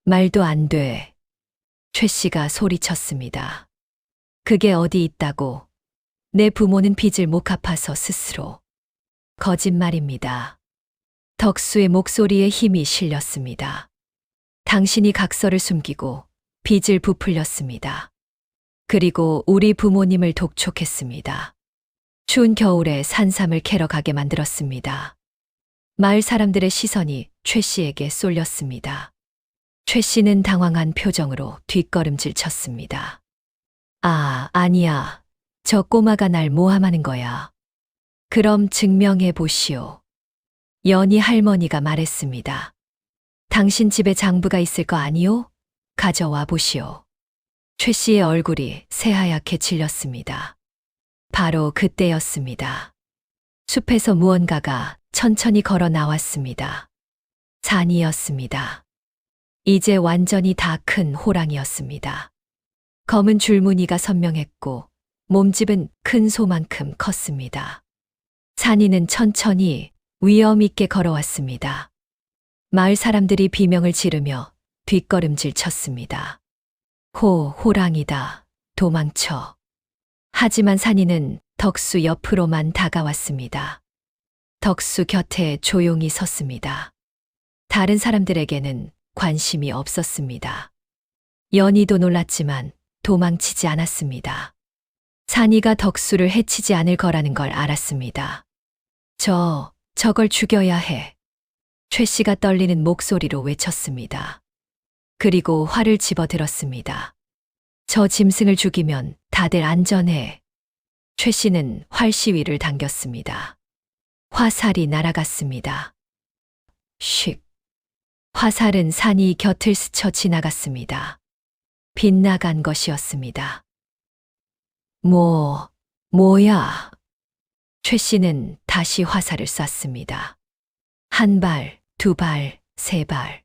말도 안 돼. 최 씨가 소리쳤습니다. 그게 어디 있다고? 내 부모는 빚을 못 갚아서 스스로. 거짓말입니다. 덕수의 목소리에 힘이 실렸습니다. 당신이 각서를 숨기고 빚을 부풀렸습니다. 그리고 우리 부모님을 독촉했습니다. 추운 겨울에 산삼을 캐러 가게 만들었습니다. 마을 사람들의 시선이 최 씨에게 쏠렸습니다. 최 씨는 당황한 표정으로 뒷걸음질 쳤습니다. 아니야. 저 꼬마가 날 모함하는 거야. 그럼 증명해 보시오. 연희 할머니가 말했습니다. 당신 집에 장부가 있을 거 아니오? 가져와 보시오. 최 씨의 얼굴이 새하얗게 질렸습니다. 바로 그때였습니다. 숲에서 무언가가 천천히 걸어 나왔습니다. 산이었습니다. 이제 완전히 다 큰 호랑이였습니다. 검은 줄무늬가 선명했고 몸집은 큰 소만큼 컸습니다. 산이는 천천히 위험 있게 걸어왔습니다. 마을 사람들이 비명을 지르며 뒷걸음질 쳤습니다. 호랑이다. 도망쳐. 하지만 산이는 덕수 옆으로만 다가왔습니다. 덕수 곁에 조용히 섰습니다. 다른 사람들에게는 관심이 없었습니다. 연희도 놀랐지만 도망치지 않았습니다. 산이가 덕수를 해치지 않을 거라는 걸 알았습니다. 저걸 죽여야 해. 최 씨가 떨리는 목소리로 외쳤습니다. 그리고 활을 집어들었습니다. 저 짐승을 죽이면 다들 안전해. 최 씨는 활 시위를 당겼습니다. 화살이 날아갔습니다. 쉭. 화살은 산이 곁을 스쳐 지나갔습니다. 빗나간 것이었습니다. 뭐야? 최 씨는 다시 화살을 쐈습니다. 한 발, 두 발, 세 발.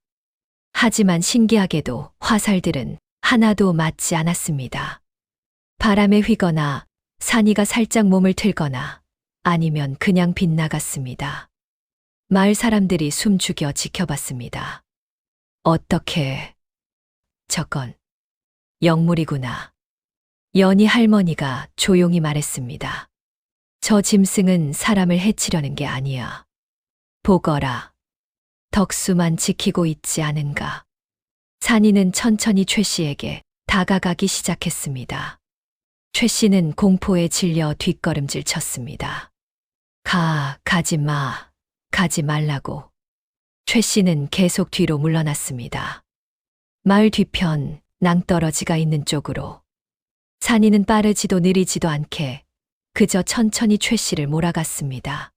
하지만 신기하게도 화살들은 하나도 맞지 않았습니다. 바람에 휘거나 산이가 살짝 몸을 틀거나 아니면 그냥 빗나갔습니다. 마을 사람들이 숨죽여 지켜봤습니다. 어떻게, 저건 영물이구나. 연희 할머니가 조용히 말했습니다. 저 짐승은 사람을 해치려는 게 아니야. 보거라. 덕수만 지키고 있지 않은가. 산이는 천천히 최 씨에게 다가가기 시작했습니다. 최 씨는 공포에 질려 뒷걸음질 쳤습니다. 가지 마. 가지 말라고. 최 씨는 계속 뒤로 물러났습니다. 마을 뒤편 낭떠러지가 있는 쪽으로. 산이는 빠르지도 느리지도 않게 그저 천천히 최 씨를 몰아갔습니다.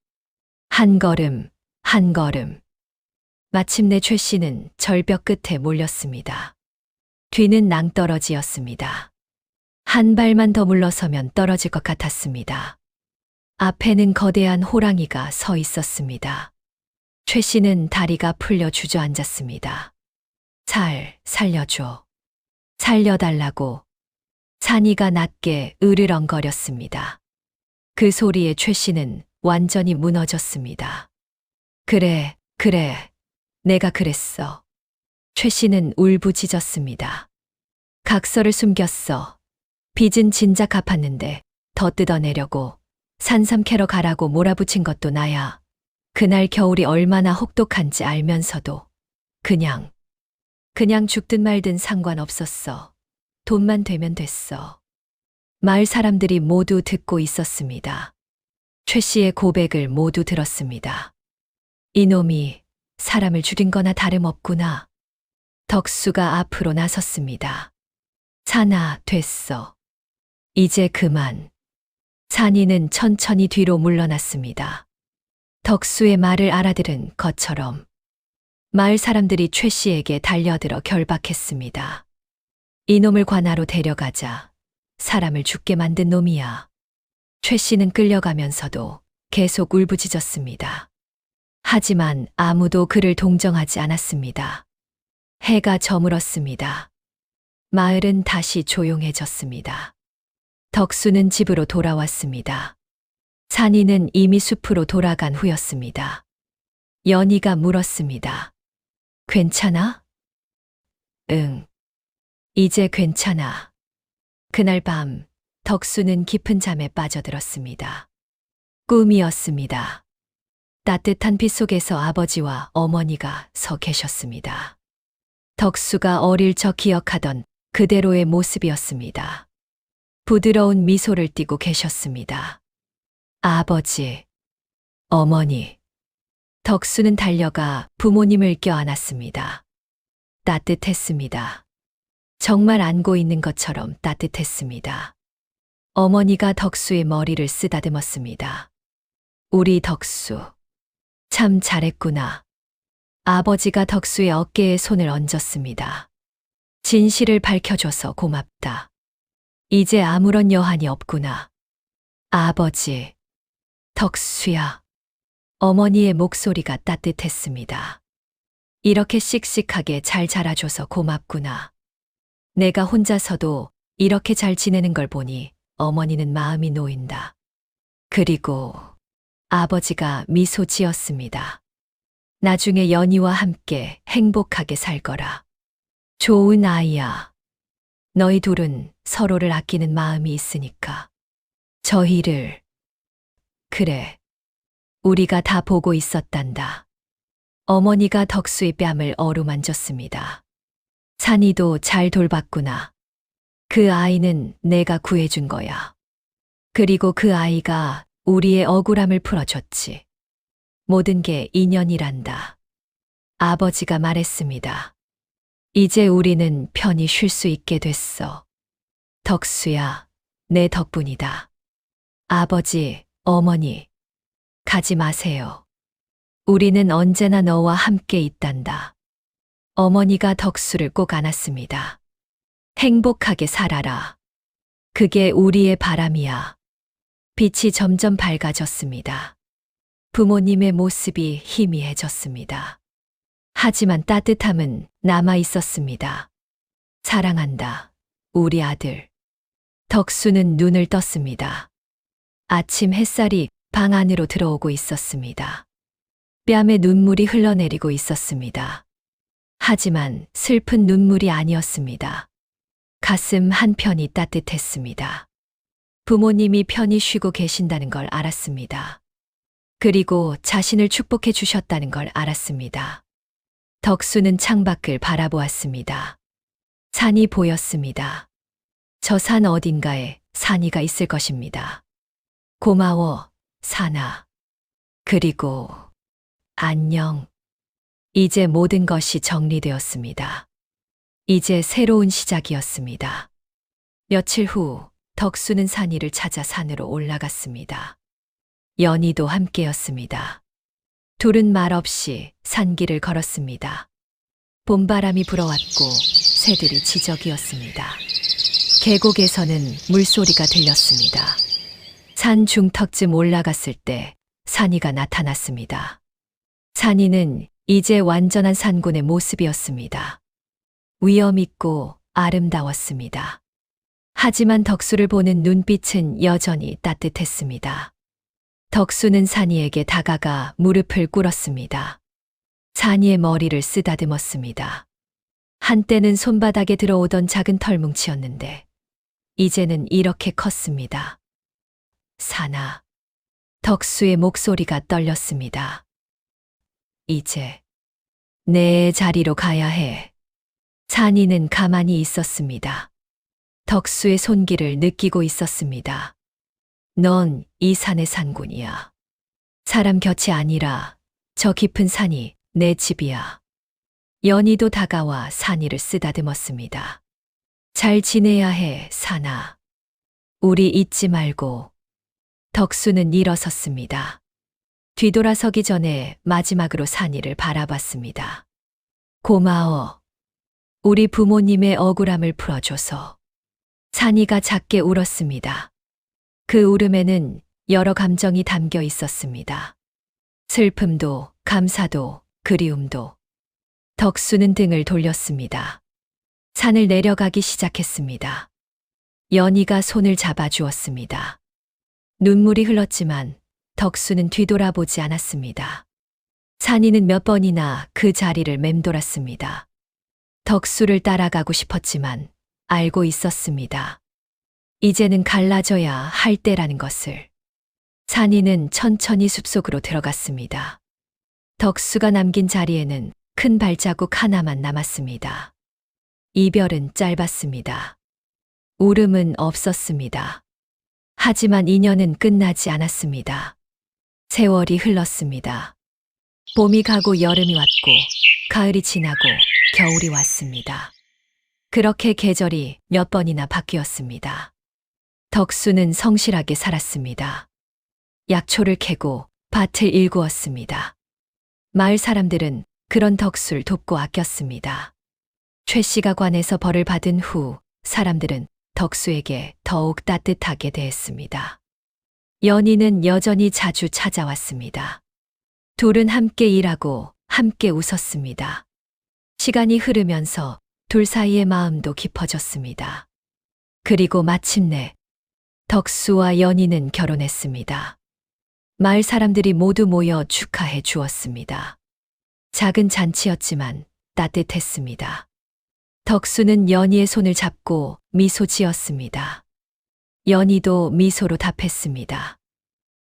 한 걸음, 한 걸음. 마침내 최 씨는 절벽 끝에 몰렸습니다. 뒤는 낭떠러지였습니다. 한 발만 더 물러서면 떨어질 것 같았습니다. 앞에는 거대한 호랑이가 서 있었습니다. 최 씨는 다리가 풀려 주저앉았습니다. 살려줘. 살려달라고. 산이가 낮게 으르렁거렸습니다. 그 소리에 최 씨는 완전히 무너졌습니다. 그래, 내가 그랬어. 최 씨는 울부짖었습니다. 각서를 숨겼어. 빚은 진작 갚았는데 더 뜯어내려고 산삼 캐러 가라고 몰아붙인 것도 나야. 그날 겨울이 얼마나 혹독한지 알면서도 그냥 죽든 말든 상관없었어. 돈만 되면 됐어. 마을 사람들이 모두 듣고 있었습니다. 최 씨의 고백을 모두 들었습니다. 이놈이 사람을 죽인 거나 다름없구나. 덕수가 앞으로 나섰습니다. 산아, 됐어. 이제 그만. 산이는 천천히 뒤로 물러났습니다. 덕수의 말을 알아들은 것처럼 마을 사람들이 최 씨에게 달려들어 결박했습니다. 이놈을 관아로 데려가자. 사람을 죽게 만든 놈이야. 최 씨는 끌려가면서도 계속 울부짖었습니다. 하지만 아무도 그를 동정하지 않았습니다. 해가 저물었습니다. 마을은 다시 조용해졌습니다. 덕수는 집으로 돌아왔습니다. 산이는 이미 숲으로 돌아간 후였습니다. 연희가 물었습니다. 괜찮아? 응. 이제 괜찮아. 그날 밤 덕수는 깊은 잠에 빠져들었습니다. 꿈이었습니다. 따뜻한 빛 속에서 아버지와 어머니가 서 계셨습니다. 덕수가 어릴 적 기억하던 그대로의 모습이었습니다. 부드러운 미소를 띠고 계셨습니다. 아버지, 어머니. 덕수는 달려가 부모님을 껴안았습니다. 따뜻했습니다. 정말 안고 있는 것처럼 따뜻했습니다. 어머니가 덕수의 머리를 쓰다듬었습니다. 우리 덕수, 참 잘했구나. 아버지가 덕수의 어깨에 손을 얹었습니다. 진실을 밝혀줘서 고맙다. 이제 아무런 여한이 없구나. 아버지, 덕수야. 어머니의 목소리가 따뜻했습니다. 이렇게 씩씩하게 잘 자라줘서 고맙구나. 내가 혼자서도 이렇게 잘 지내는 걸 보니 어머니는 마음이 놓인다. 그리고 아버지가 미소 지었습니다. 나중에 연희와 함께 행복하게 살 거라. 좋은 아이야. 너희 둘은 서로를 아끼는 마음이 있으니까. 저희를. 그래. 우리가 다 보고 있었단다. 어머니가 덕수의 뺨을 어루만졌습니다. 산이도 잘 돌봤구나. 그 아이는 내가 구해준 거야. 그리고 그 아이가 우리의 억울함을 풀어줬지. 모든 게 인연이란다. 아버지가 말했습니다. 이제 우리는 편히 쉴 수 있게 됐어. 덕수야, 내 덕분이다. 아버지, 어머니, 가지 마세요. 우리는 언제나 너와 함께 있단다. 어머니가 덕수를 꼭 안았습니다. 행복하게 살아라. 그게 우리의 바람이야. 빛이 점점 밝아졌습니다. 부모님의 모습이 희미해졌습니다. 하지만 따뜻함은 남아 있었습니다. 사랑한다, 우리 아들. 덕수는 눈을 떴습니다. 아침 햇살이 방 안으로 들어오고 있었습니다. 뺨에 눈물이 흘러내리고 있었습니다. 하지만 슬픈 눈물이 아니었습니다. 가슴 한편이 따뜻했습니다. 부모님이 편히 쉬고 계신다는 걸 알았습니다. 그리고 자신을 축복해 주셨다는 걸 알았습니다. 덕수는 창밖을 바라보았습니다. 산이 보였습니다. 저 산 어딘가에 산이가 있을 것입니다. 고마워, 산아. 그리고 안녕. 이제 모든 것이 정리되었습니다. 이제 새로운 시작이었습니다. 며칠 후 덕수는 산이를 찾아 산으로 올라갔습니다. 연희도 함께였습니다. 둘은 말없이 산길을 걸었습니다. 봄바람이 불어왔고 새들이 지저귀었습니다. 계곡에서는 물소리가 들렸습니다. 산 중턱쯤 올라갔을 때 산이가 나타났습니다. 산이는 이제 완전한 산군의 모습이었습니다. 위엄 있고 아름다웠습니다. 하지만 덕수를 보는 눈빛은 여전히 따뜻했습니다. 덕수는 산이에게 다가가 무릎을 꿇었습니다. 산이의 머리를 쓰다듬었습니다. 한때는 손바닥에 들어오던 작은 털뭉치였는데 이제는 이렇게 컸습니다. 산아. 덕수의 목소리가 떨렸습니다. 이제 내 자리로 가야 해. 산이는 가만히 있었습니다. 덕수의 손길을 느끼고 있었습니다. 넌 이 산의 산군이야. 사람 곁이 아니라 저 깊은 산이 내 집이야. 연희도 다가와 산이를 쓰다듬었습니다. 잘 지내야 해, 산아. 우리 잊지 말고. 덕수는 일어섰습니다. 뒤돌아서기 전에 마지막으로 산이를 바라봤습니다. 고마워. 우리 부모님의 억울함을 풀어줘서. 산이가 작게 울었습니다. 그 울음에는 여러 감정이 담겨 있었습니다. 슬픔도, 감사도, 그리움도. 덕수는 등을 돌렸습니다. 산을 내려가기 시작했습니다. 연희가 손을 잡아주었습니다. 눈물이 흘렀지만 덕수는 뒤돌아보지 않았습니다. 산이는 몇 번이나 그 자리를 맴돌았습니다. 덕수를 따라가고 싶었지만 알고 있었습니다. 이제는 갈라져야 할 때라는 것을. 산이는 천천히 숲속으로 들어갔습니다. 덕수가 남긴 자리에는 큰 발자국 하나만 남았습니다. 이별은 짧았습니다. 울음은 없었습니다. 하지만 인연은 끝나지 않았습니다. 세월이 흘렀습니다. 봄이 가고 여름이 왔고, 가을이 지나고 겨울이 왔습니다. 그렇게 계절이 몇 번이나 바뀌었습니다. 덕수는 성실하게 살았습니다. 약초를 캐고 밭을 일구었습니다. 마을 사람들은 그런 덕수를 돕고 아꼈습니다. 최 씨가 관에서 벌을 받은 후 사람들은 덕수에게 더욱 따뜻하게 대했습니다. 연희는 여전히 자주 찾아왔습니다. 둘은 함께 일하고 함께 웃었습니다. 시간이 흐르면서 둘 사이의 마음도 깊어졌습니다. 그리고 마침내 덕수와 연희는 결혼했습니다. 마을 사람들이 모두 모여 축하해 주었습니다. 작은 잔치였지만 따뜻했습니다. 덕수는 연희의 손을 잡고 미소 지었습니다. 연희도 미소로 답했습니다.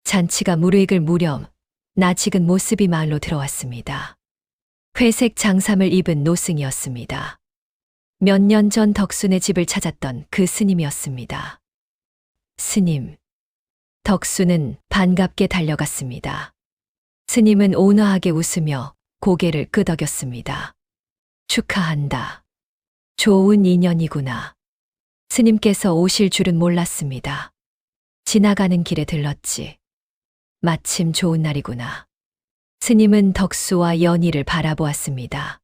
잔치가 무르익을 무렵 낯익은 모습이 마을로 들어왔습니다. 회색 장삼을 입은 노승이었습니다. 몇 년 전 덕순의 집을 찾았던 그 스님이었습니다. 스님. 덕수는 반갑게 달려갔습니다. 스님은 온화하게 웃으며 고개를 끄덕였습니다. 축하한다. 좋은 인연이구나. 스님께서 오실 줄은 몰랐습니다. 지나가는 길에 들렀지. 마침 좋은 날이구나. 스님은 덕수와 연희를 바라보았습니다.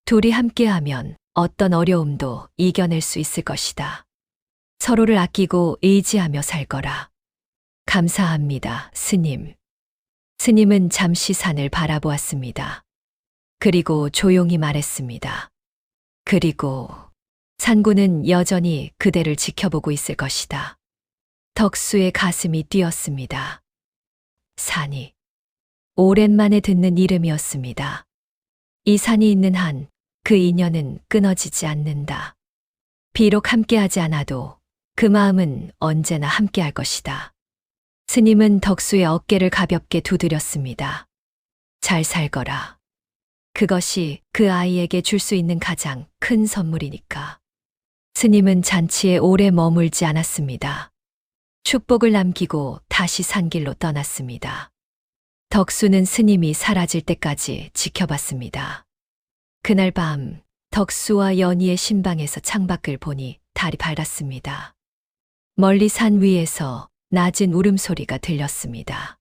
둘이 함께하면 어떤 어려움도 이겨낼 수 있을 것이다. 서로를 아끼고 의지하며 살 거라. 감사합니다, 스님. 스님은 잠시 산을 바라보았습니다. 그리고 조용히 말했습니다. 그리고 산구는 여전히 그대를 지켜보고 있을 것이다. 덕수의 가슴이 뛰었습니다. 산이. 오랜만에 듣는 이름이었습니다. 이 산이 있는 한 그 인연은 끊어지지 않는다. 비록 함께하지 않아도 그 마음은 언제나 함께할 것이다. 스님은 덕수의 어깨를 가볍게 두드렸습니다. 잘 살거라. 그것이 그 아이에게 줄 수 있는 가장 큰 선물이니까. 스님은 잔치에 오래 머물지 않았습니다. 축복을 남기고 다시 산길로 떠났습니다. 덕수는 스님이 사라질 때까지 지켜봤습니다. 그날 밤 덕수와 연희의 신방에서 창밖을 보니 달이 밝았습니다. 멀리 산 위에서 낮은 울음소리가 들렸습니다.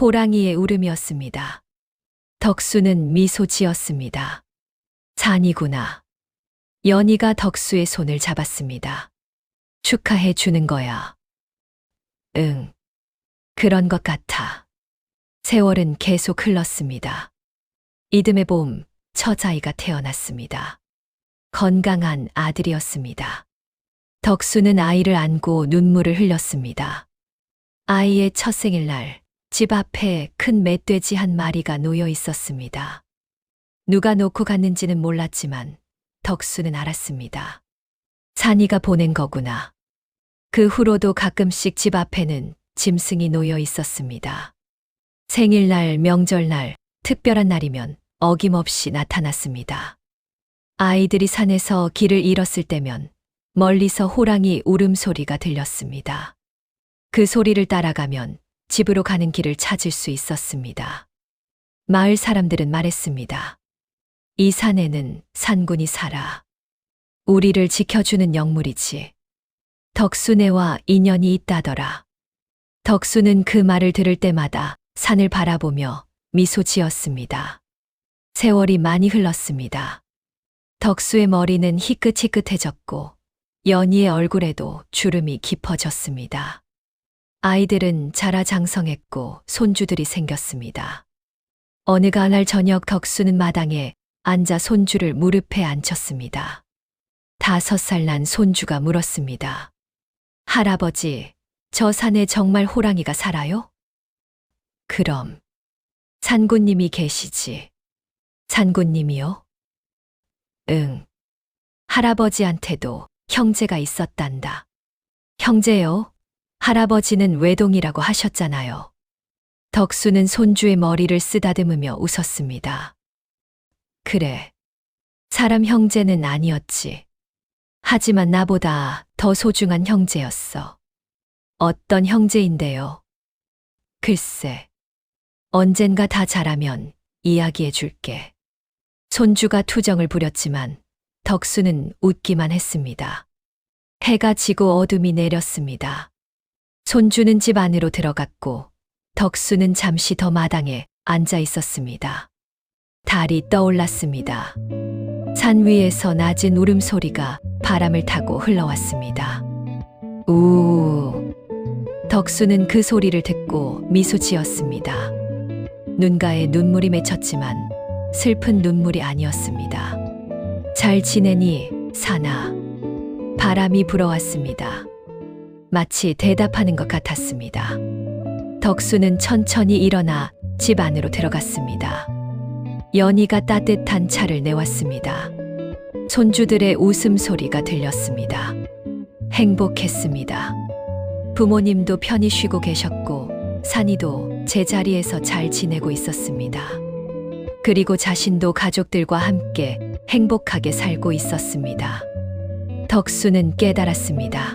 호랑이의 울음이었습니다. 덕수는 미소 지었습니다. 산이구나. 연희가 덕수의 손을 잡았습니다. 축하해 주는 거야. 응. 그런 것 같아. 세월은 계속 흘렀습니다. 이듬해 봄 첫 아이가 태어났습니다. 건강한 아들이었습니다. 덕수는 아이를 안고 눈물을 흘렸습니다. 아이의 첫 생일날 집 앞에 큰 멧돼지 한 마리가 놓여 있었습니다. 누가 놓고 갔는지는 몰랐지만 덕수는 알았습니다. 산이가 보낸 거구나. 그 후로도 가끔씩 집 앞에는 짐승이 놓여 있었습니다. 생일날, 명절날, 특별한 날이면 어김없이 나타났습니다. 아이들이 산에서 길을 잃었을 때면 멀리서 호랑이 울음소리가 들렸습니다. 그 소리를 따라가면 집으로 가는 길을 찾을 수 있었습니다. 마을 사람들은 말했습니다. 이 산에는 산군이 살아. 우리를 지켜주는 영물이지. 덕수네와 인연이 있다더라. 덕수는 그 말을 들을 때마다 산을 바라보며 미소 지었습니다. 세월이 많이 흘렀습니다. 덕수의 머리는 희끗희끗해졌고 연희의 얼굴에도 주름이 깊어졌습니다. 아이들은 자라 장성했고 손주들이 생겼습니다. 어느 가을 저녁 덕수는 마당에 앉아 손주를 무릎에 앉혔습니다. 5살 난 손주가 물었습니다. 할아버지, 저 산에 정말 호랑이가 살아요? 그럼 산군님이 계시지. 산군님이요? 응. 할아버지한테도 형제가 있었단다. 형제요? 할아버지는 외동이라고 하셨잖아요. 덕수는 손주의 머리를 쓰다듬으며 웃었습니다. 그래. 사람 형제는 아니었지. 하지만 나보다 더 소중한 형제였어. 어떤 형제인데요? 글쎄. 언젠가 다 자라면 이야기해 줄게. 손주가 투정을 부렸지만 덕수는 웃기만 했습니다. 해가 지고 어둠이 내렸습니다. 손주는 집 안으로 들어갔고 덕수는 잠시 더 마당에 앉아 있었습니다. 달이 떠올랐습니다. 산 위에서 낮은 울음소리가 바람을 타고 흘러왔습니다. 우우. 덕수는 그 소리를 듣고 미소 지었습니다. 눈가에 눈물이 맺혔지만 슬픈 눈물이 아니었습니다. 잘 지내니, 사나. 바람이 불어왔습니다. 마치 대답하는 것 같았습니다. 덕수는 천천히 일어나 집 안으로 들어갔습니다. 연희가 따뜻한 차를 내왔습니다. 손주들의 웃음소리가 들렸습니다. 행복했습니다. 부모님도 편히 쉬고 계셨고 산이도 제자리에서 잘 지내고 있었습니다. 그리고 자신도 가족들과 함께 행복하게 살고 있었습니다. 덕수는 깨달았습니다.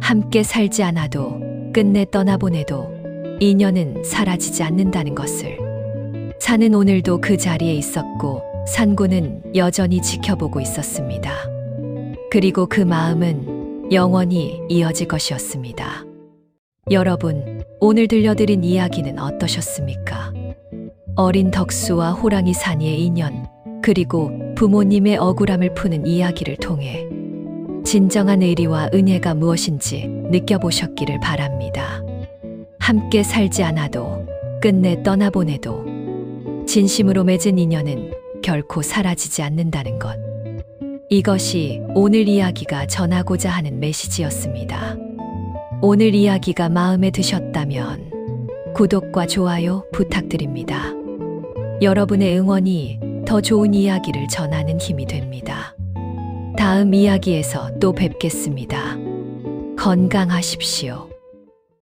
함께 살지 않아도 끝내 떠나보내도 인연은 사라지지 않는다는 것을. 산은 오늘도 그 자리에 있었고 산구는 여전히 지켜보고 있었습니다. 그리고 그 마음은 영원히 이어질 것이었습니다. 여러분, 오늘 들려드린 이야기는 어떠셨습니까? 어린 덕수와 호랑이 산이의 인연, 그리고 부모님의 억울함을 푸는 이야기를 통해 진정한 의리와 은혜가 무엇인지 느껴보셨기를 바랍니다. 함께 살지 않아도 끝내 떠나보내도 진심으로 맺은 인연은 결코 사라지지 않는다는 것. 이것이 오늘 이야기가 전하고자 하는 메시지였습니다. 오늘 이야기가 마음에 드셨다면 구독과 좋아요 부탁드립니다. 여러분의 응원이 더 좋은 이야기를 전하는 힘이 됩니다. 다음 이야기에서 또 뵙겠습니다. 건강하십시오.